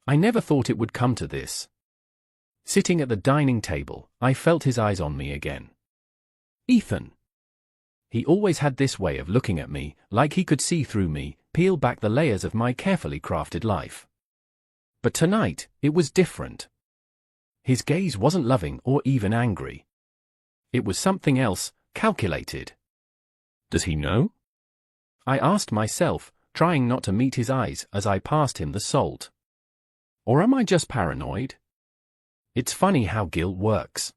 I never thought it would come to this. Sitting at the dining table, I felt his eyes on me again. Ethan. He always had this way of looking at me, like he could see through me, peel back the layers of my carefully crafted life. But tonight, it was different. His gaze wasn't loving or even angry. It was something else, calculated. Does he know? I asked myself, trying not to meet his eyes as I passed him the salt. Or am I just paranoid? It's funny how guilt works.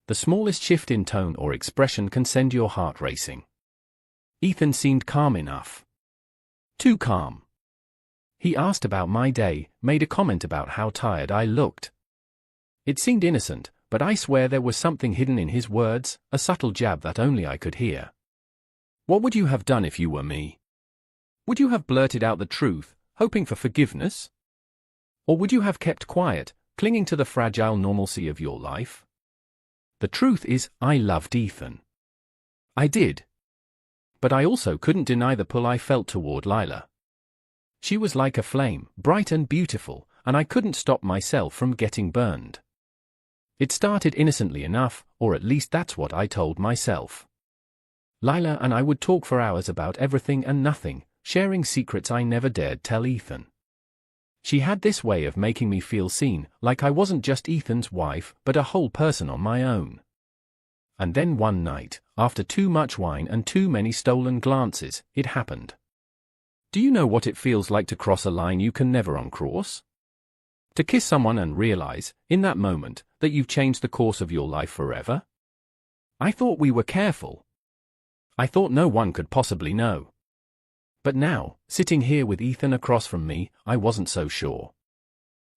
The smallest shift in tone or expression can send your heart racing. Ethan seemed calm enough. Too calm. He asked about my day, made a comment about how tired I looked. It seemed innocent, but I swear there was something hidden in his words, a subtle jab that only I could hear. What would you have done if you were me? Would you have blurted out the truth, hoping for forgiveness? Or would you have kept quiet, clinging to the fragile normalcy of your life? The truth is, I loved Ethan. I did. But I also couldn't deny the pull I felt toward Laya. She was like a flame, bright and beautiful, and I couldn't stop myself from getting burned. It started innocently enough, or at least that's what I told myself. Laya and I would talk for hours about everything and nothing, sharing secrets I never dared tell Ethan. She had this way of making me feel seen, like I wasn't just Ethan's wife, but a whole person on my own. And then one night, after too much wine and too many stolen glances, it happened. Do you know what it feels like to cross a line you can never uncross? To kiss someone and realize, in that moment, that you've changed the course of your life forever? I thought we were careful. I thought no one could possibly know. But now, sitting here with Ethan across from me, I wasn't so sure.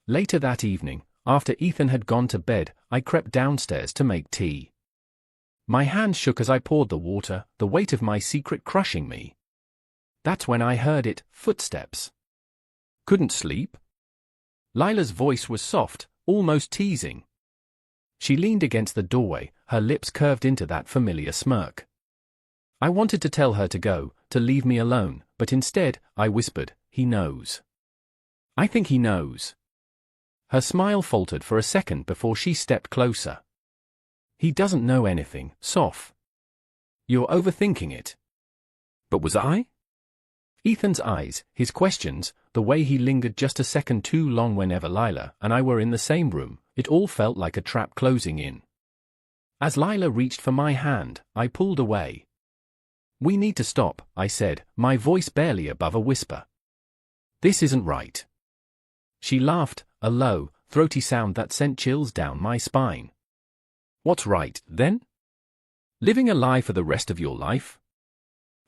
Later that evening, after Ethan had gone to bed, I crept downstairs to make tea. My hands shook as I poured the water, the weight of my secret crushing me. That's when I heard it, footsteps. Couldn't sleep? Laya's voice was soft, almost teasing. She leaned against the doorway, her lips curved into that familiar smirk. I wanted to tell her to go, to leave me alone, but instead, I whispered, he knows. I think he knows. Her smile faltered for a second before she stepped closer. He doesn't know anything, Soph. You're overthinking it. But was I? Ethan's eyes, his questions, the way he lingered just a second too long whenever Laya and I were in the same room, it all felt like a trap closing in. As Laya reached for my hand, I pulled away. We need to stop, I said, my voice barely above a whisper. This isn't right. She laughed, a low, throaty sound that sent chills down my spine. What's right, then? Living a lie for the rest of your life?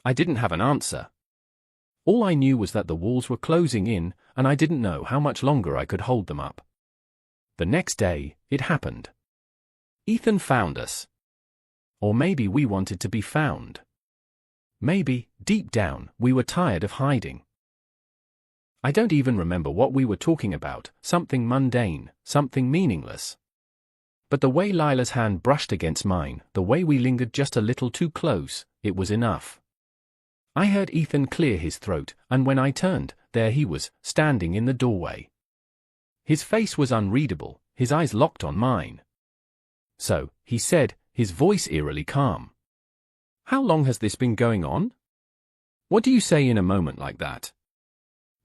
I didn't have an answer. All I knew was that the walls were closing in, and I didn't know how much longer I could hold them up. The next day, it happened. Ethan found us. Or maybe we wanted to be found. Maybe, deep down, we were tired of hiding. I don't even remember what we were talking about, something mundane, something meaningless. But the way Laya's hand brushed against mine, the way we lingered just a little too close, it was enough. I heard Ethan clear his throat, and when I turned, there he was, standing in the doorway. His face was unreadable, his eyes locked on mine. So, he said, his voice eerily calm. How long has this been going on? What do you say in a moment like that?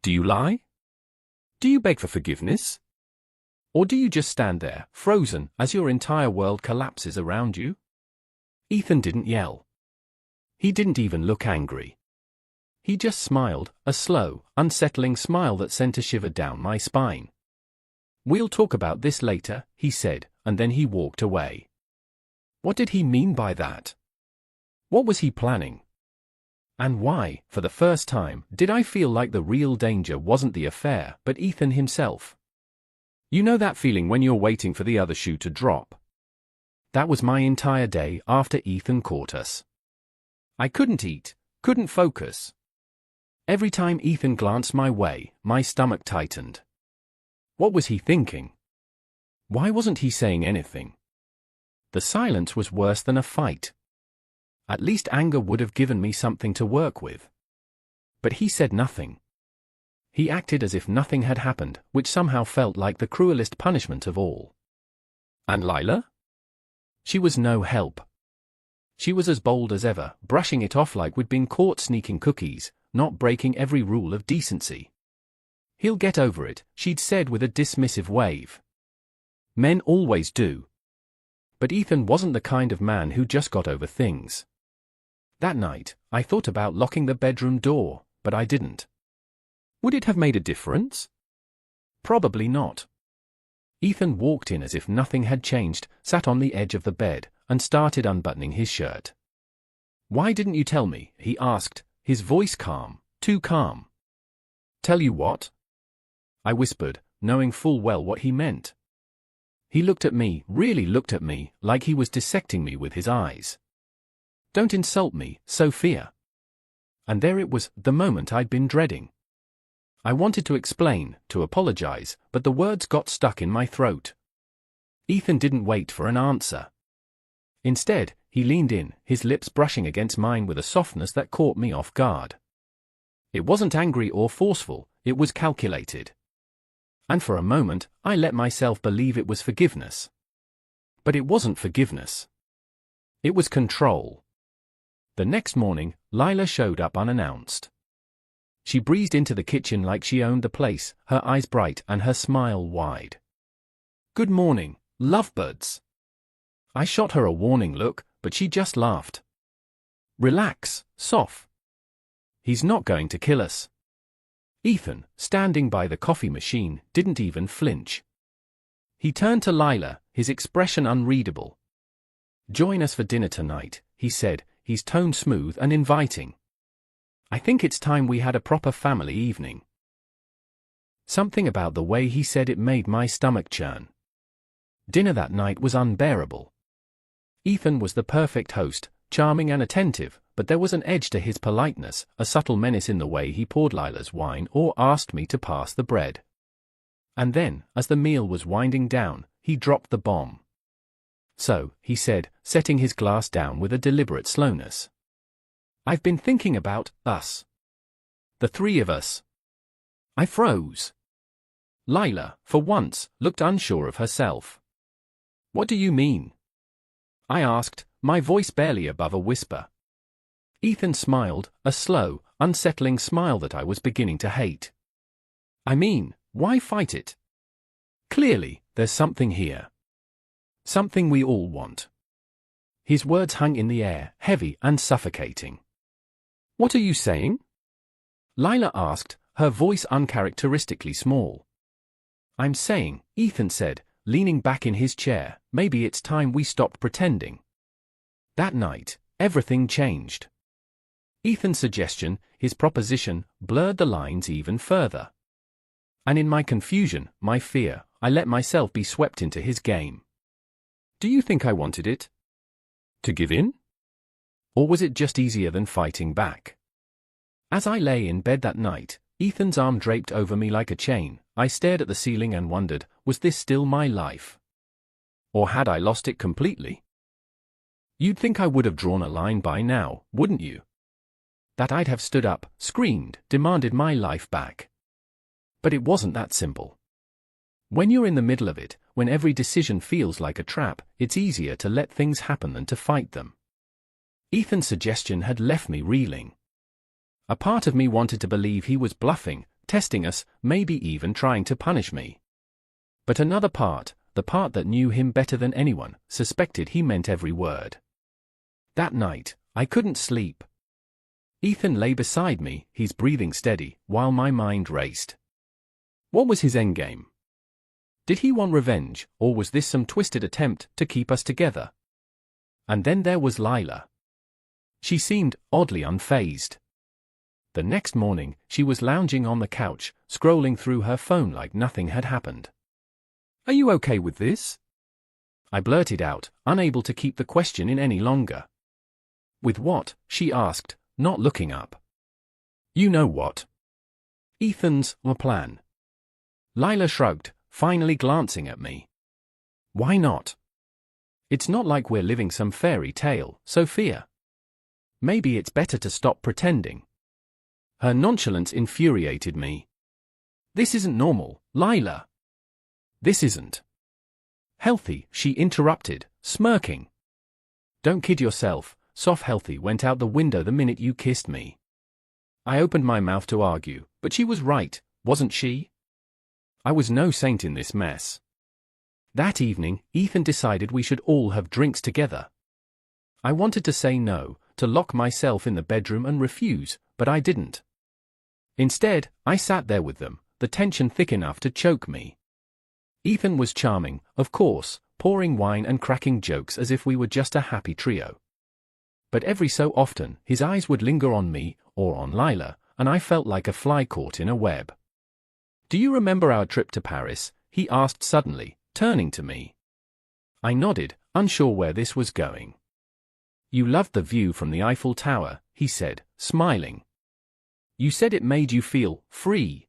Do you lie? Do you beg for forgiveness? Or do you just stand there, frozen, as your entire world collapses around you? Ethan didn't yell. He didn't even look angry. He just smiled, a slow, unsettling smile that sent a shiver down my spine. We'll talk about this later, he said, and then he walked away. What did he mean by that? What was he planning? And why, for the first time, did I feel like the real danger wasn't the affair, but Ethan himself? You know that feeling when you're waiting for the other shoe to drop? That was my entire day after Ethan caught us. I couldn't eat, couldn't focus. Every time Ethan glanced my way, my stomach tightened. What was he thinking? Why wasn't he saying anything? The silence was worse than a fight. At least anger would have given me something to work with. But he said nothing. He acted as if nothing had happened, which somehow felt like the cruelest punishment of all. And Lila? She was no help. She was as bold as ever, brushing it off like we'd been caught sneaking cookies, not breaking every rule of decency. He'll get over it, she'd said with a dismissive wave. Men always do. But Ethan wasn't the kind of man who just got over things. That night, I thought about locking the bedroom door, but I didn't. Would it have made a difference? Probably not. Ethan walked in as if nothing had changed, sat on the edge of the bed, and started unbuttoning his shirt. "Why didn't you tell me?" he asked, his voice calm, too calm. "Tell you what?" I whispered, knowing full well what he meant. He looked at me, really looked at me, like he was dissecting me with his eyes. "Don't insult me, Sophia." And there it was, the moment I'd been dreading. I wanted to explain, to apologize, but the words got stuck in my throat. Ethan didn't wait for an answer. Instead, he leaned in, his lips brushing against mine with a softness that caught me off guard. It wasn't angry or forceful, it was calculated. And for a moment, I let myself believe it was forgiveness. But it wasn't forgiveness. It was control. The next morning, Lila showed up unannounced. She breezed into the kitchen like she owned the place, her eyes bright and her smile wide. "Good morning, lovebirds." I shot her a warning look, but she just laughed. "Relax, Soph. He's not going to kill us." Ethan, standing by the coffee machine, didn't even flinch. He turned to Lila, his expression unreadable. "Join us for dinner tonight," he said, his tone smooth and inviting. I think it's time we had a proper family evening. Something about the way he said it made my stomach churn. Dinner that night was unbearable. Ethan was the perfect host, charming and attentive, but there was an edge to his politeness, a subtle menace in the way he poured Lila's wine or asked me to pass the bread. And then, as the meal was winding down, he dropped the bomb. "So," he said, setting his glass down with a deliberate slowness, "I've been thinking about us. The three of us." I froze. Lila, for once, looked unsure of herself. "What do you mean?" I asked, my voice barely above a whisper. Ethan smiled, a slow, unsettling smile that I was beginning to hate. "I mean, why fight it? Clearly, there's something here. Something we all want." His words hung in the air, heavy and suffocating. "What are you saying?" Lila asked, her voice uncharacteristically small. "I'm saying," Ethan said, leaning back in his chair, "maybe it's time we stopped pretending." That night, everything changed. Ethan's suggestion, his proposition, blurred the lines even further. And in my confusion, my fear, I let myself be swept into his game. Do you think I wanted it? To give in? Or was it just easier than fighting back? As I lay in bed that night, Ethan's arm draped over me like a chain, I stared at the ceiling and wondered, was this still my life? Or had I lost it completely? You'd think I would have drawn a line by now, wouldn't you? That I'd have stood up, screamed, demanded my life back. But it wasn't that simple. When you're in the middle of it, when every decision feels like a trap, it's easier to let things happen than to fight them. Ethan's suggestion had left me reeling. A part of me wanted to believe he was bluffing, testing us, maybe even trying to punish me. But another part, the part that knew him better than anyone, suspected he meant every word. That night, I couldn't sleep. Ethan lay beside me, his breathing steady, while my mind raced. What was his endgame? Did he want revenge, or was this some twisted attempt to keep us together? And then there was Lila. She seemed oddly unfazed. The next morning, she was lounging on the couch, scrolling through her phone like nothing had happened. "Are you okay with this?" I blurted out, unable to keep the question in any longer. "With what?" she asked, not looking up. "You know what. Ethan's plan." Lila shrugged, finally glancing at me. "Why not? It's not like we're living some fairy tale, Sophia. Maybe it's better to stop pretending." Her nonchalance infuriated me. This isn't normal, Lila. This isn't healthy, she interrupted, smirking. Don't kid yourself, soft healthy went out the window the minute you kissed me. I opened my mouth to argue, but she was right, wasn't she? I was no saint in this mess. That evening, Ethan decided we should all have drinks together. I wanted to say no, to lock myself in the bedroom and refuse, but I didn't. Instead, I sat there with them, the tension thick enough to choke me. Ethan was charming, of course, pouring wine and cracking jokes as if we were just a happy trio. But every so often, his eyes would linger on me, or on Lila, and I felt like a fly caught in a web. Do you remember our trip to Paris? He asked suddenly, turning to me. I nodded, unsure where this was going. You loved the view from the Eiffel Tower, he said, smiling. You said it made you feel free.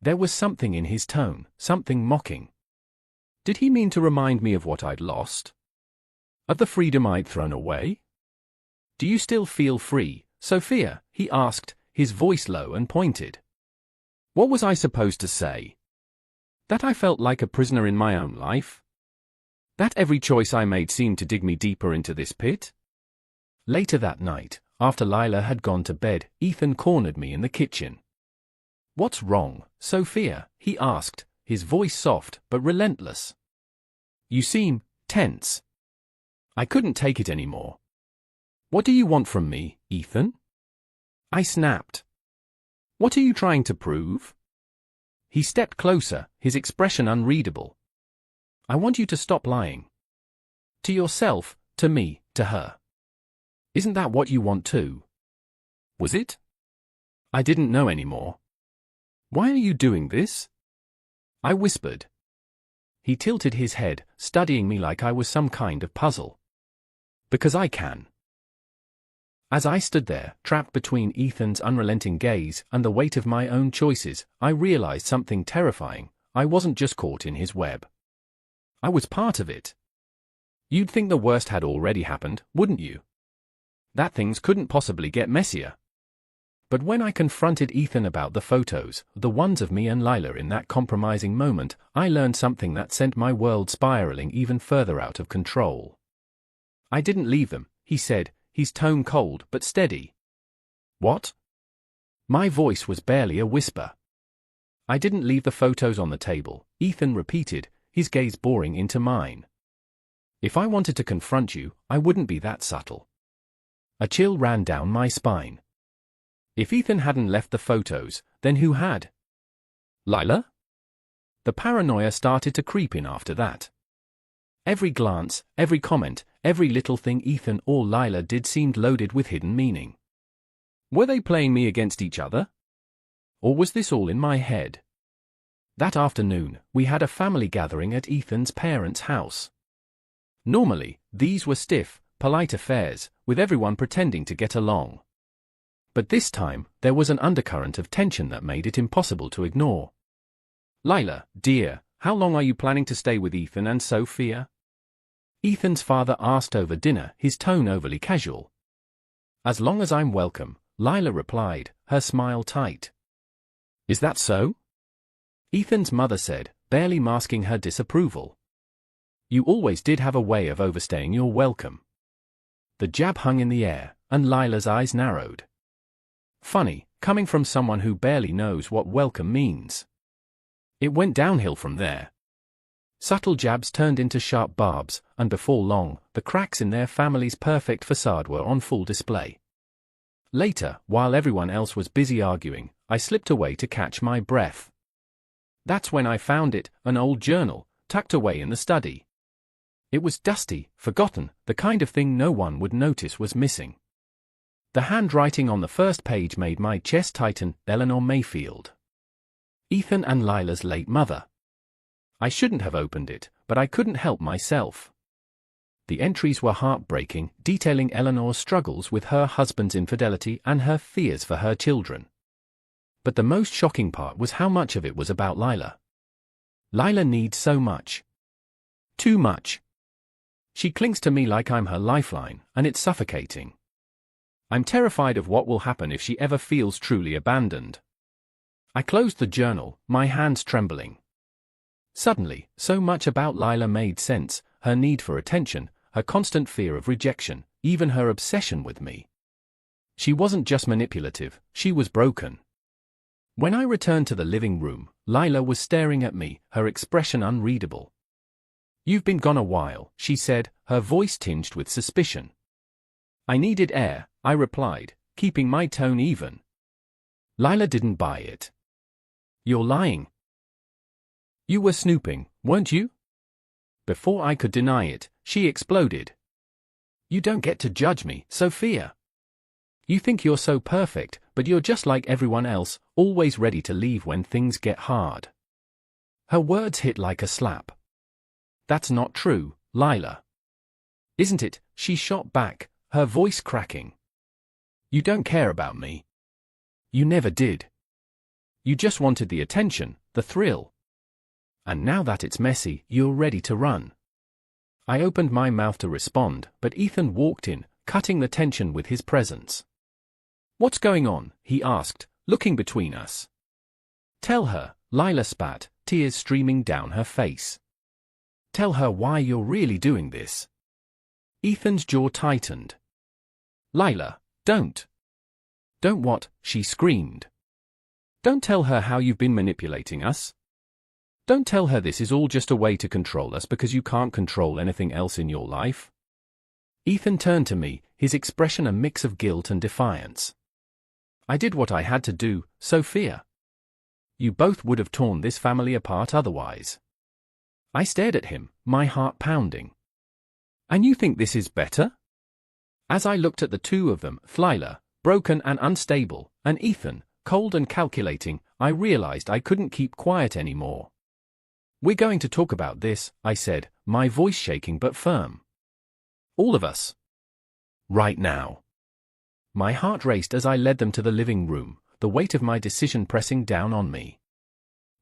There was something in his tone, something mocking. Did he mean to remind me of what I'd lost? Of the freedom I'd thrown away? Do you still feel free, Sophia? He asked, his voice low and pointed. What was I supposed to say? That I felt like a prisoner in my own life? That every choice I made seemed to dig me deeper into this pit? Later that night, after Lila had gone to bed, Ethan cornered me in the kitchen. What's wrong, Sophia? He asked, his voice soft but relentless. You seem tense. I couldn't take it anymore. What do you want from me, Ethan? I snapped. What are you trying to prove? He stepped closer, his expression unreadable. I want you to stop lying. To yourself, to me, to her. Isn't that what you want too? Was it? I didn't know anymore. Why are you doing this? I whispered. He tilted his head, studying me like I was some kind of puzzle. Because I can. As I stood there, trapped between Ethan's unrelenting gaze and the weight of my own choices, I realized something terrifying. I wasn't just caught in his web. I was part of it. You'd think the worst had already happened, wouldn't you? That things couldn't possibly get messier. But when I confronted Ethan about the photos, the ones of me and Lila in that compromising moment, I learned something that sent my world spiraling even further out of control. I didn't leave them, he said, his tone cold but steady. What? My voice was barely a whisper. I didn't leave the photos on the table, Ethan repeated, his gaze boring into mine. If I wanted to confront you, I wouldn't be that subtle. A chill ran down my spine. If Ethan hadn't left the photos, then who had? Lila? The paranoia started to creep in after that. Every glance, every comment, every little thing Ethan or Lila did seemed loaded with hidden meaning. Were they playing me against each other? Or was this all in my head? That afternoon, we had a family gathering at Ethan's parents' house. Normally, these were stiff, polite affairs, with everyone pretending to get along. But this time, there was an undercurrent of tension that made it impossible to ignore. Lila, dear, how long are you planning to stay with Ethan and Sophia? Ethan's father asked over dinner, his tone overly casual. As long as I'm welcome, Lila replied, her smile tight. Is that so? Ethan's mother said, barely masking her disapproval. You always did have a way of overstaying your welcome. The jab hung in the air, and Lila's eyes narrowed. Funny, coming from someone who barely knows what welcome means. It went downhill from there. Subtle jabs turned into sharp barbs, and before long, the cracks in their family's perfect facade were on full display. Later, while everyone else was busy arguing, I slipped away to catch my breath. That's when I found it, an old journal, tucked away in the study. It was dusty, forgotten, the kind of thing no one would notice was missing. The handwriting on the first page made my chest tighten. Eleanor Mayfield. Ethan and Lila's late mother. I shouldn't have opened it, but I couldn't help myself. The entries were heartbreaking, detailing Eleanor's struggles with her husband's infidelity and her fears for her children. But the most shocking part was how much of it was about Lila. Lila needs so much. Too much. She clings to me like I'm her lifeline, and it's suffocating. I'm terrified of what will happen if she ever feels truly abandoned. I closed the journal, my hands trembling. Suddenly, so much about Lila made sense, her need for attention, her constant fear of rejection, even her obsession with me. She wasn't just manipulative, she was broken. When I returned to the living room, Lila was staring at me, her expression unreadable. "You've been gone a while," she said, her voice tinged with suspicion. "I needed air," I replied, keeping my tone even. Lila didn't buy it. "You're lying. You were snooping, weren't you?" Before I could deny it, she exploded. "You don't get to judge me, Sophia. You think you're so perfect, but you're just like everyone else, always ready to leave when things get hard." Her words hit like a slap. "That's not true, Lila." "Isn't it?" she shot back, her voice cracking. "You don't care about me. You never did. You just wanted the attention, the thrill. And now that it's messy, you're ready to run." I opened my mouth to respond, but Ethan walked in, cutting the tension with his presence. "What's going on?" he asked, looking between us. "Tell her," Lila spat, tears streaming down her face. "Tell her why you're really doing this." Ethan's jaw tightened. "Lila, don't." "Don't what?" she screamed. "Don't tell her how you've been manipulating us. Don't tell her this is all just a way to control us because you can't control anything else in your life." Ethan turned to me, his expression a mix of guilt and defiance. "I did what I had to do, Sophia. You both would have torn this family apart otherwise." I stared at him, my heart pounding. "And you think this is better?" As I looked at the two of them, Lila, broken and unstable, and Ethan, cold and calculating, I realized I couldn't keep quiet anymore. "We're going to talk about this," I said, my voice shaking but firm. "All of us. Right now." My heart raced as I led them to the living room, the weight of my decision pressing down on me.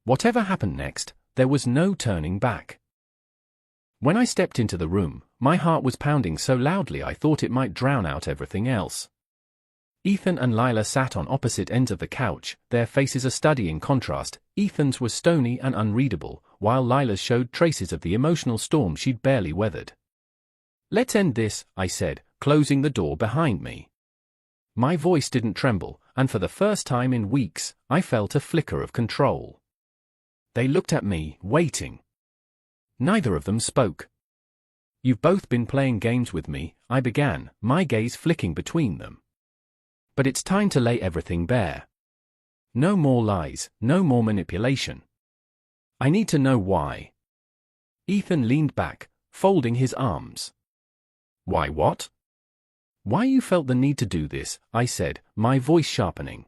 Whatever happened next, there was no turning back. When I stepped into the room, my heart was pounding so loudly I thought it might drown out everything else. Ethan and Lila sat on opposite ends of the couch, their faces a study in contrast. Ethan's was stony and unreadable, while Lila's showed traces of the emotional storm she'd barely weathered. "Let's end this," I said, closing the door behind me. My voice didn't tremble, and for the first time in weeks, I felt a flicker of control. They looked at me, waiting. Neither of them spoke. "You've both been playing games with me," I began, my gaze flicking between them. "But it's time to lay everything bare. No more lies, no more manipulation. I need to know why." Ethan leaned back, folding his arms. "Why what?" "Why you felt the need to do this," I said, my voice sharpening.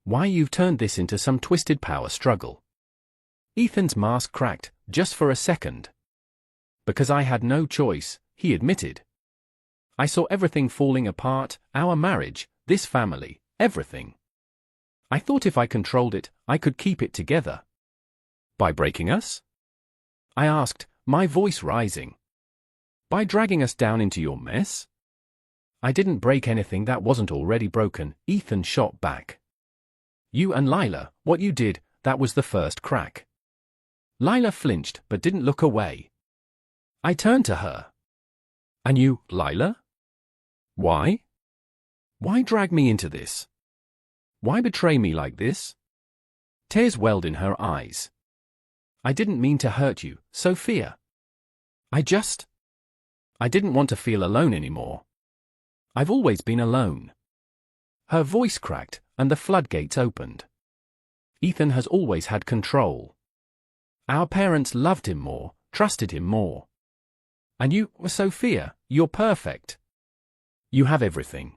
"Why you've turned this into some twisted power struggle." Ethan's mask cracked, just for a second. "Because I had no choice," he admitted. "I saw everything falling apart, our marriage, this family, everything. I thought if I controlled it, I could keep it together." "By breaking us?" I asked, my voice rising. "By dragging us down into your mess?" "I didn't break anything that wasn't already broken," Ethan shot back. "You and Lila, what you did, that was the first crack." Lila flinched but didn't look away. I turned to her. "And you, Lila? Why? Why drag me into this? Why betray me like this?" Tears welled in her eyes. "I didn't mean to hurt you, Sophia. I didn't want to feel alone anymore. I've always been alone." Her voice cracked, and the floodgates opened. "Ethan has always had control. Our parents loved him more, trusted him more. And you, Sophia, you're perfect. You have everything.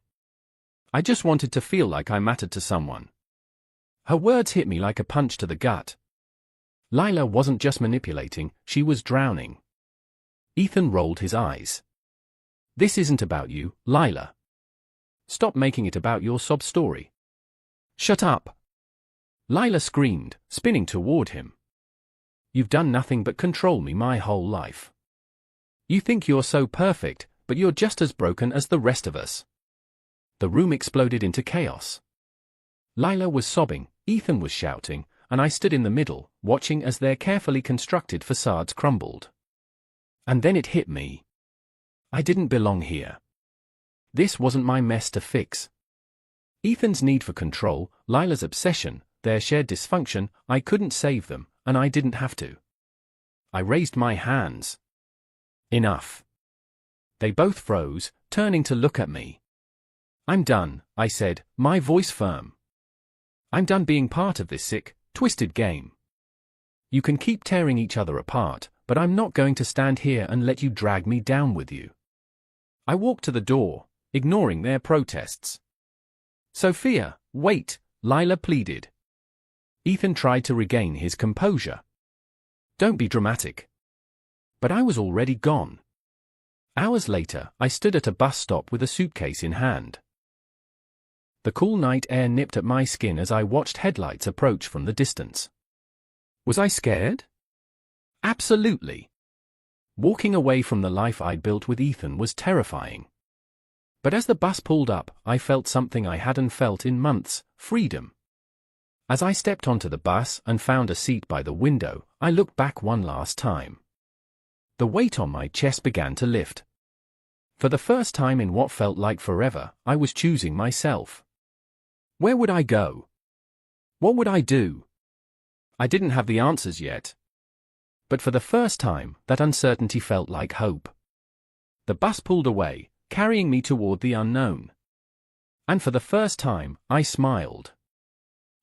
I just wanted to feel like I mattered to someone." Her words hit me like a punch to the gut. Lila wasn't just manipulating, she was drowning. Ethan rolled his eyes. "This isn't about you, Lila. Stop making it about your sob story." "Shut up!" Lila screamed, spinning toward him. "You've done nothing but control me my whole life. You think you're so perfect, but you're just as broken as the rest of us." The room exploded into chaos. Lila was sobbing, Ethan was shouting, and I stood in the middle, watching as their carefully constructed facades crumbled. And then it hit me. I didn't belong here. This wasn't my mess to fix. Ethan's need for control, Lila's obsession, their shared dysfunction, I couldn't save them, and I didn't have to. I raised my hands. Enough. They both froze, turning to look at me. I'm done, I said, my voice firm. I'm done being part of this sick, twisted game. You can keep tearing each other apart, but I'm not going to stand here and let you drag me down with you. I walked to the door, ignoring their protests. Sophia, wait, Lila pleaded. Ethan tried to regain his composure. Don't be dramatic. But I was already gone. Hours later, I stood at a bus stop with a suitcase in hand. The cool night air nipped at my skin as I watched headlights approach from the distance. Was I scared? Absolutely. Walking away from the life I'd built with Ethan was terrifying. But as the bus pulled up, I felt something I hadn't felt in months: freedom. As I stepped onto the bus and found a seat by the window, I looked back one last time. The weight on my chest began to lift. For the first time in what felt like forever, I was choosing myself. Where would I go? What would I do? I didn't have the answers yet. But for the first time, that uncertainty felt like hope. The bus pulled away, carrying me toward the unknown. And for the first time, I smiled.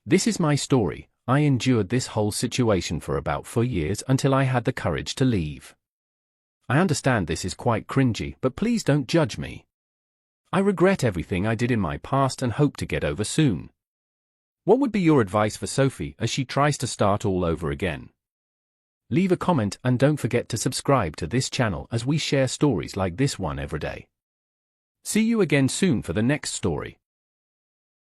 This is my story. I endured this whole situation for about 4 years until I had the courage to leave. I understand this is quite cringy, but please don't judge me. I regret everything I did in my past and hope to get over soon. What would be your advice for Sophie as she tries to start all over again? Leave a comment and don't forget to subscribe to this channel as we share stories like this one every day. See you again soon for the next story.